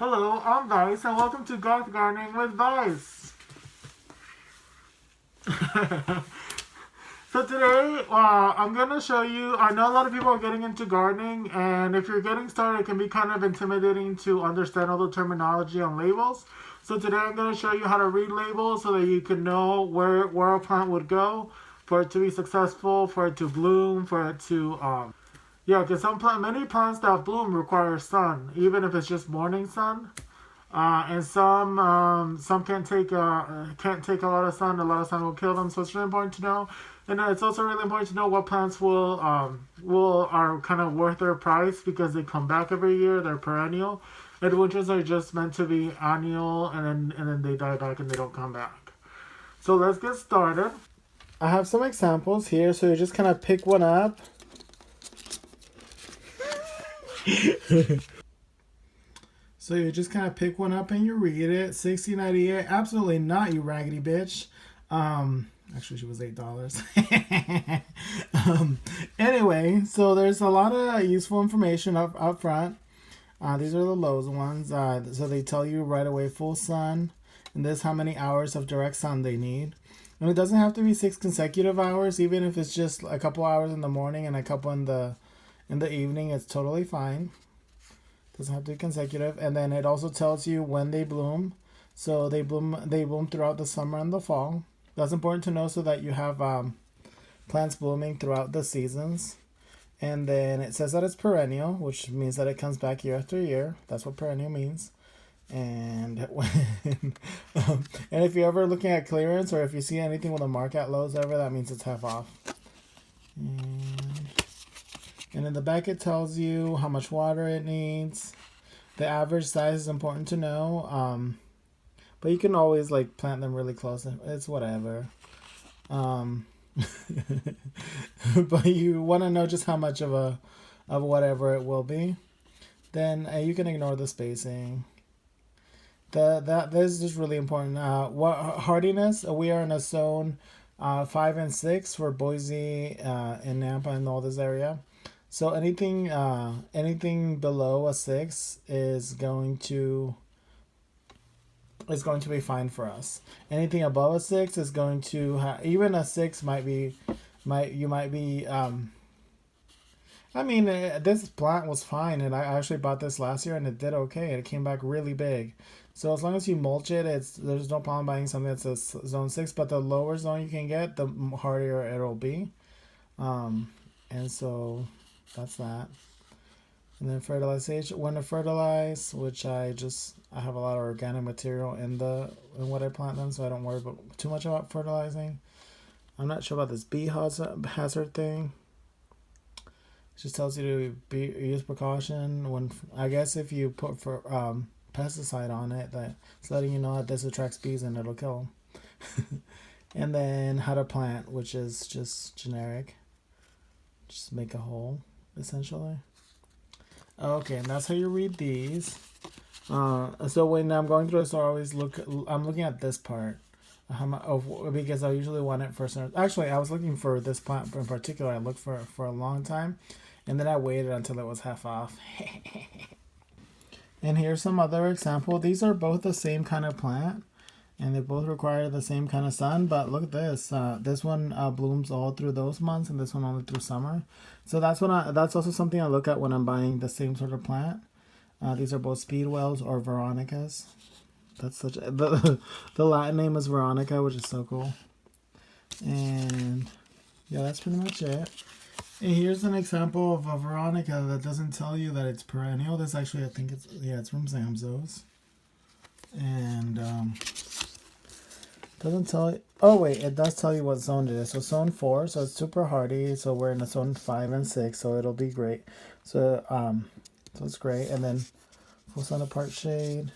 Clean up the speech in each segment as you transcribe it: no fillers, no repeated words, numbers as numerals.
Hello, I'm Vice, and welcome to Goth Gardening with Vice. So today, I'm going to show you, I know a lot of people are getting into gardening, and if you're getting started, it can be kind of intimidating to understand all the terminology on labels. So today I'm going to show you how to read labels so that you can know where a plant would go for it to be successful, for it to bloom, for it to, yeah, because many plants that bloom require sun, even if it's just morning sun. And some can't take a lot of sun. A lot of sun will kill them. So it's really important to know. And it's also really important to know what plants will are kind of worth their price because they come back every year. They're perennial. And winters are just meant to be annual, and then they die back and they don't come back. So let's get started. I have some examples here, so you just kind of pick one up. So you just kind of pick one up and you read it. $16.98. Absolutely not, you raggedy bitch. Actually, she was $8. Anyway, so there's a lot of useful information up front. These are the Lowe's ones. So they tell you right away full sun, and this how many hours of direct sun they need. And it doesn't have to be 6 consecutive hours, even if it's just a couple hours in the morning and a couple in the evening. It's totally fine. Doesn't have to be consecutive. And then it also tells you when they bloom. So they bloom throughout the summer and the fall. That's important to know so that you have plants blooming throughout the seasons. And then it says that it's perennial, which means that it comes back year after year. That's what perennial means. And and if you're ever looking at clearance, or if you see anything with a mark at Lowe's ever, that means it's half off. And in the back it tells you how much water it needs. The average size is important to know. But you can always like plant them really close. It's whatever. But you want to know just how much of whatever it will be. Then you can ignore the spacing. This is just really important. What hardiness? We are in a zone 5 and 6 for Boise and Nampa and all this area. So anything below a 6 is going to be fine for us. Anything above a 6 is going to even a 6 might be. I mean, this plant was fine, and I actually bought this last year, and it did okay. It came back really big. So as long as you mulch it, there's no problem buying something that's a zone 6. But the lower zone you can get, the harder it'll be. And so that's that. And then fertilization. When to fertilize, which I have a lot of organic material in what I plant them, so I don't worry too much about fertilizing. I'm not sure about this bee hazard thing. It just tells you to use precaution when, I guess, if you put pesticide on it, that's letting you know that this attracts bees and it'll kill them. And then how to plant, which is just generic. Just make a hole, essentially. Okay, and that's how you read these. So when I'm going through this, I'm looking at this part. Because I usually want it for certain. Actually, I was looking for this plant in particular. I looked for a long time, and then I waited until it was half off. And here's some other example. These are both the same kind of plant, and they both require the same kind of sun. But look at this. This one blooms all through those months, and this one only through summer. So that's also something I look at when I'm buying the same sort of plant. These are both speedwells or veronicas. That's the Latin name is Veronica, which is so cool. And yeah, that's pretty much it. And here's an example of a Veronica that doesn't tell you that it's perennial. This actually, I think it's from Samzo's. And doesn't tell you. Oh wait, it does tell you what zone it is. So zone 4, so it's super hardy. So we're in a zone 5 and 6, so it'll be great. So it's great. And then full sun apart shade.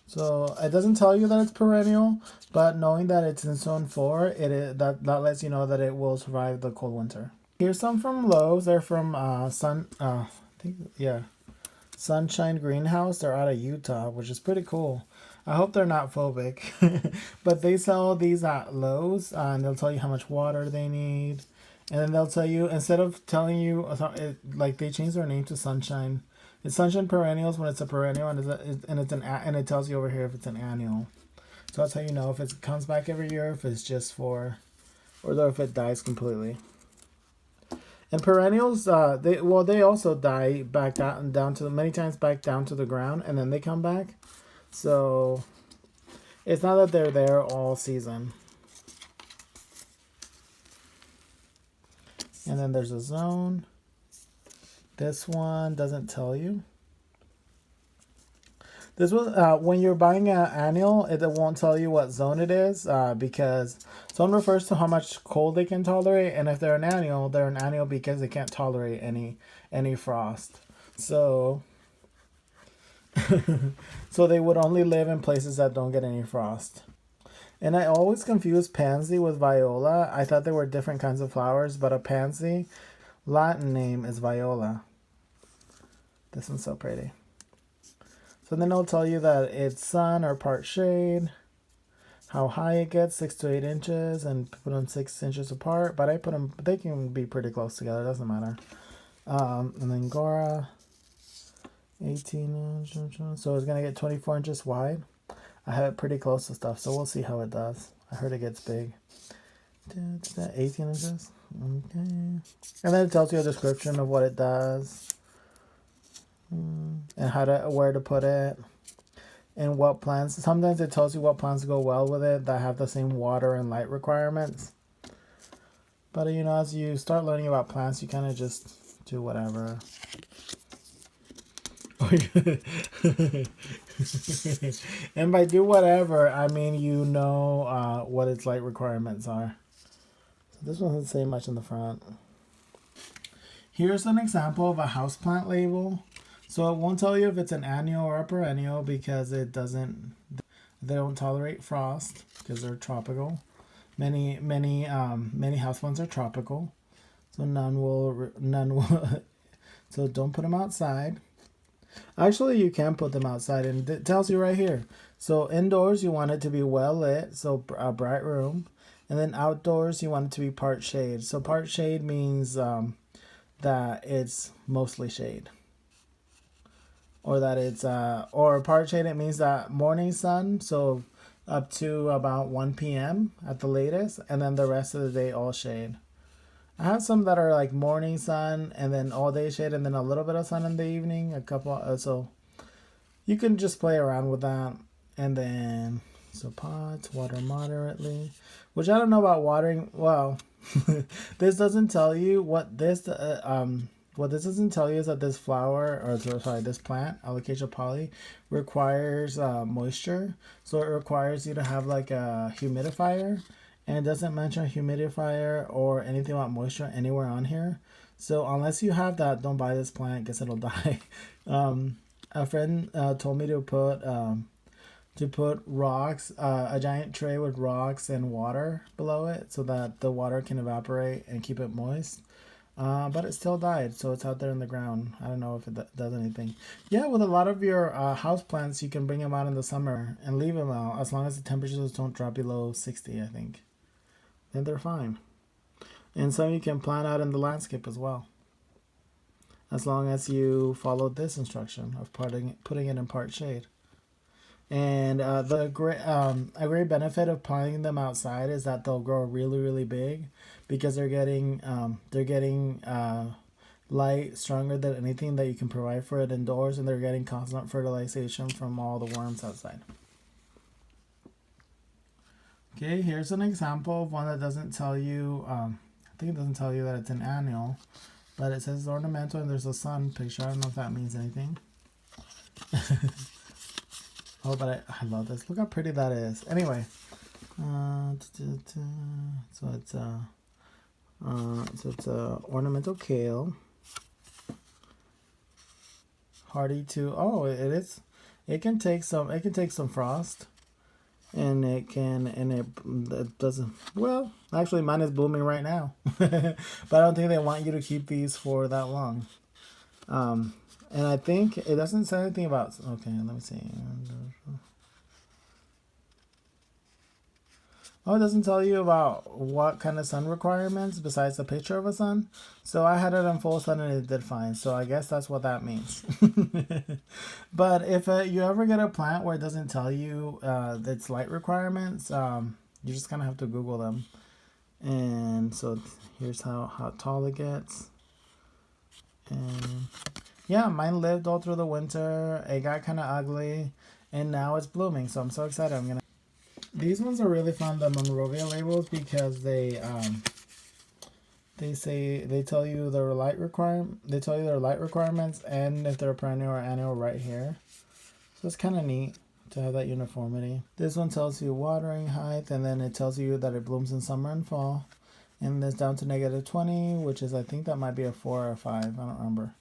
So it doesn't tell you that it's perennial, but knowing that it's in zone 4, that lets you know that it will survive the cold winter. Here's some from Lowe's. They're from Sunshine Greenhouse. They're out of Utah, which is pretty cool. I hope they're not phobic, but they sell these at Lowe's, and they'll tell you how much water they need, and then they'll tell you, instead of telling you, like, they changed their name to Sunshine It's sunshine perennials when it's a perennial, and it tells you over here if it's an annual. So that's how you know if it comes back every year, if it's just for, or if it dies completely. And perennials, they also die back down to many times back down to the ground, and then they come back. So it's not that they're there all season. And then there's a zone. This one doesn't tell you. This was when you're buying an annual, it won't tell you what zone it is because zone refers to how much cold they can tolerate, and if they're an annual because they can't tolerate any frost. So so they would only live in places that don't get any frost. And I always confuse pansy with viola. I thought they were different kinds of flowers, but a pansy Latin name is viola. This one's so pretty. So then it'll tell you that it's sun or part shade, how high it gets, 6 to 8 inches, and put them 6 inches apart. But I put them, they can be pretty close together, doesn't matter. And then Gora, 18 inches. So it's going to get 24 inches wide. I have it pretty close to stuff, so we'll see how it does. I heard it gets big. 18 inches. Okay. And then it tells you a description of what it does. And where to put it. And what plants. Sometimes it tells you what plants go well with it that have the same water and light requirements. But as you start learning about plants, you kind of just do whatever. And by do whatever, I mean what its light requirements are. So this one doesn't say much in the front. Here's an example of a houseplant label. So it won't tell you if it's an annual or a perennial because they don't tolerate frost because they're tropical. Many houseplants are tropical. So none will so don't put them outside. Actually, you can put them outside, and it tells you right here. So indoors, you want it to be well lit, so a bright room. And then outdoors, you want it to be part shade. So part shade means that it's mostly shade. Or that it's, or part shade, it means that morning sun, so up to about 1 p.m. at the latest, and then the rest of the day all shade. I have some that are like morning sun and then all day shade and then a little bit of sun in the evening. So you can just play around with that. And then, so pots, water moderately, which I don't know about watering. Well, this doesn't tell you what this doesn't tell you is that this this plant, Alocasia poly, requires moisture. So it requires you to have like a humidifier. And it doesn't mention a humidifier or anything about moisture anywhere on here. So unless you have that, don't buy this plant because it'll die. A friend told me to put rocks, a giant tray with rocks and water below it so that the water can evaporate and keep it moist. But it still died, so it's out there in the ground. I don't know if it does anything. Yeah, with a lot of your house plants, you can bring them out in the summer and leave them out as long as the temperatures don't drop below 60, I think. Then they're fine. And some you can plant out in the landscape as well. As long as you follow this instruction of putting it in part shade. And a great benefit of planting them outside is that they'll grow really, really big because they're getting light stronger than anything that you can provide for it indoors, and they're getting constant fertilization from all the worms outside. Okay, here's an example of one that doesn't tell you, I think it doesn't tell you that it's an annual, but it says ornamental and there's a sun picture. I don't know if that means anything. Oh, but I love this. Look how pretty that is. Anyway, so it's a ornamental kale. Hardy to, it can take some frost. And it doesn't, well, actually mine is blooming right now. But I don't think they want you to keep these for that long. And I think it doesn't say anything about, okay, let me see. Oh, it doesn't tell you about what kind of sun requirements besides the picture of a sun. So I had it in full sun and it did fine. So I guess that's what that means. But if you ever get a plant where it doesn't tell you its light requirements, you just kind of have to Google them. And so here's how tall it gets. And yeah, mine lived all through the winter. It got kind of ugly, and now it's blooming. So I'm so excited. I'm gonna. These ones are really fun, the Monrovia labels, because they say they tell you their light requirement. They tell you their light requirements and if they're perennial or annual right here. So it's kind of neat to have that uniformity. This one tells you watering height, and then it tells you that it blooms in summer and fall. And this down to -20, which is, I think that might be a 4 or a 5. I don't remember.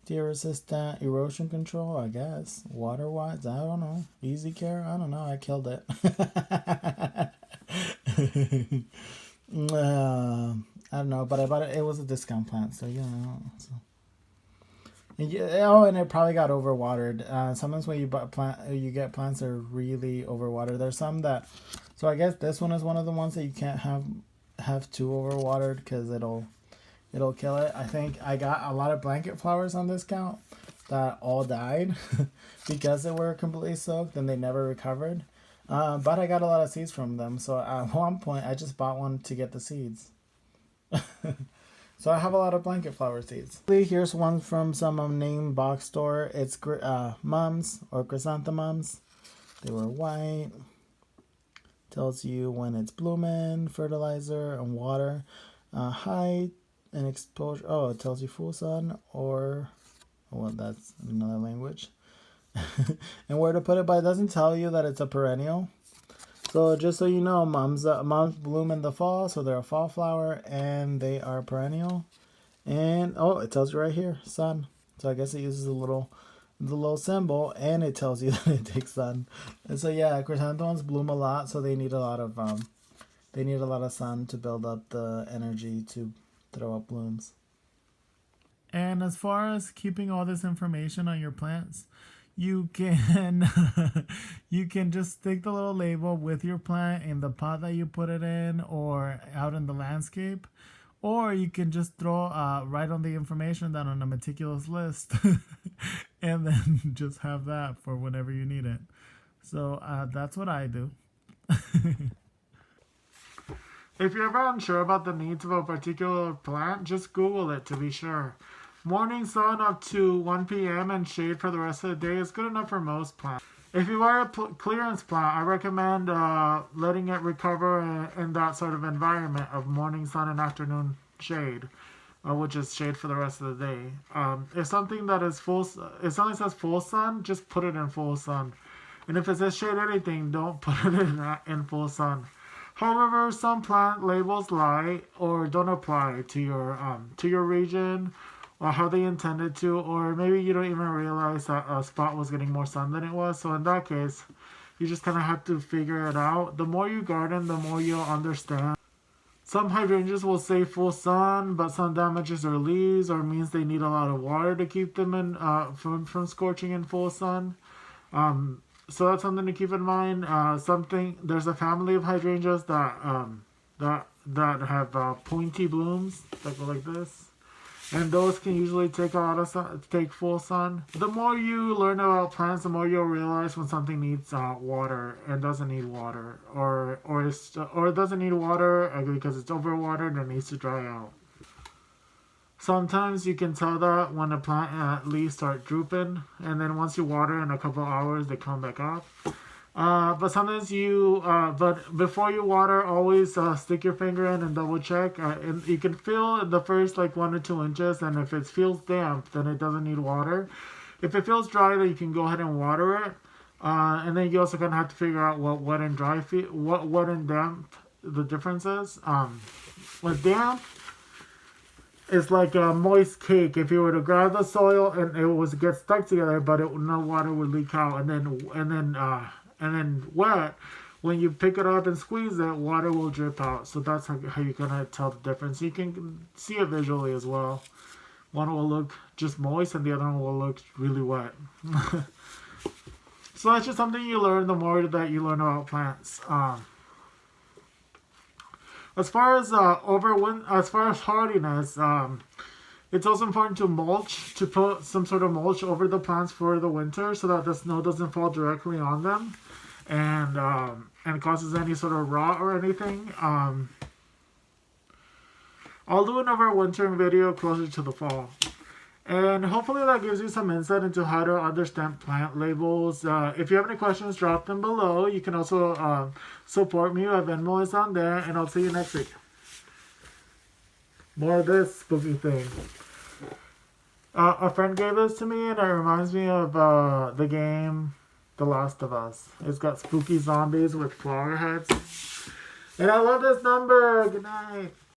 Deer resistant, erosion control, I guess. Water wise, I don't know. Easy care, I don't know. I killed it. I don't know, but I bought it. It was a discount plant, so you know. So. And oh, and it probably got overwatered. Sometimes when you buy you get plants that are really overwatered. There's some that. So I guess this one is one of the ones that you can't have too overwatered because it'll kill it. I think I got a lot of blanket flowers on discount that all died because they were completely soaked and they never recovered. But I got a lot of seeds from them. So at one point, I just bought one to get the seeds. So I have a lot of blanket flower seeds. Here's one from some unnamed box store. It's mums or chrysanthemums. They were white. Tells you when it's blooming, fertilizer and water, height and exposure. Oh, it tells you full sun or, well, that's another language. And where to put it, but it doesn't tell you that it's a perennial. So just so you know, mums bloom in the fall, so they're a fall flower and they are perennial. And oh, it tells you right here, sun. So I guess it uses the little symbol, and it tells you that it takes sun. And so yeah, chrysanthemums bloom a lot, so they need a lot of sun to build up the energy to throw up blooms. And as far as keeping all this information on your plants, you can you can just stick the little label with your plant in the pot that you put it in or out in the landscape, or you can just throw write on the information down on a meticulous list and then just have that for whenever you need it. So that's what I do. If you're ever unsure about the needs of a particular plant, just Google it to be sure. Morning sun up to 1 p.m. and shade for the rest of the day is good enough for most plants. If you are a clearance plant, I recommend letting it recover in that sort of environment of morning sun and afternoon shade, which is shade for the rest of the day. If something says full sun, just put it in full sun. And if it says shade anything, don't put it in full sun. However, some plant labels lie or don't apply to your region or how they intended to, or maybe you don't even realize that a spot was getting more sun than it was. So in that case, you just kind of have to figure it out. The more you garden, the more you'll understand. Some hydrangeas will say full sun, but sun damages their leaves or means they need a lot of water to keep them in from scorching in full sun. So that's something to keep in mind. There's a family of hydrangeas that have pointy blooms that go like this, and those can usually take a lot of sun, take full sun. The more you learn about plants, the more you'll realize when something needs water and doesn't need water, or it doesn't need water because it's overwatered and needs to dry out. Sometimes you can tell that when a plant leaves start drooping, and then once you water in a couple hours, they come back up. But sometimes but before you water, always stick your finger in and double check. And you can feel the first like 1 or 2 inches, and if it feels damp, then it doesn't need water. If it feels dry, then you can go ahead and water it. And then you also kind of have to figure out what wet and dry what wet and damp the difference is. With damp, it's like a moist cake. If you were to grab the soil and it was get stuck together, but no water would leak out, and then wet, when you pick it up and squeeze it, water will drip out. So that's how you're gonna tell the difference. You can see it visually as well. One will look just moist, and the other one will look really wet. So that's just something you learn the more that you learn about plants. As far as hardiness, it's also important to mulch, to put some sort of mulch over the plants for the winter so that the snow doesn't fall directly on them and causes any sort of rot or anything. I'll do another wintering video closer to the fall. And hopefully that gives you some insight into how to understand plant labels. If you have any questions, drop them below. You can also support me. My Venmo is on there. And I'll see you next week. More of this spooky thing. A friend gave this to me, and it reminds me of the game The Last of Us. It's got spooky zombies with flower heads. And I love this number. Good night.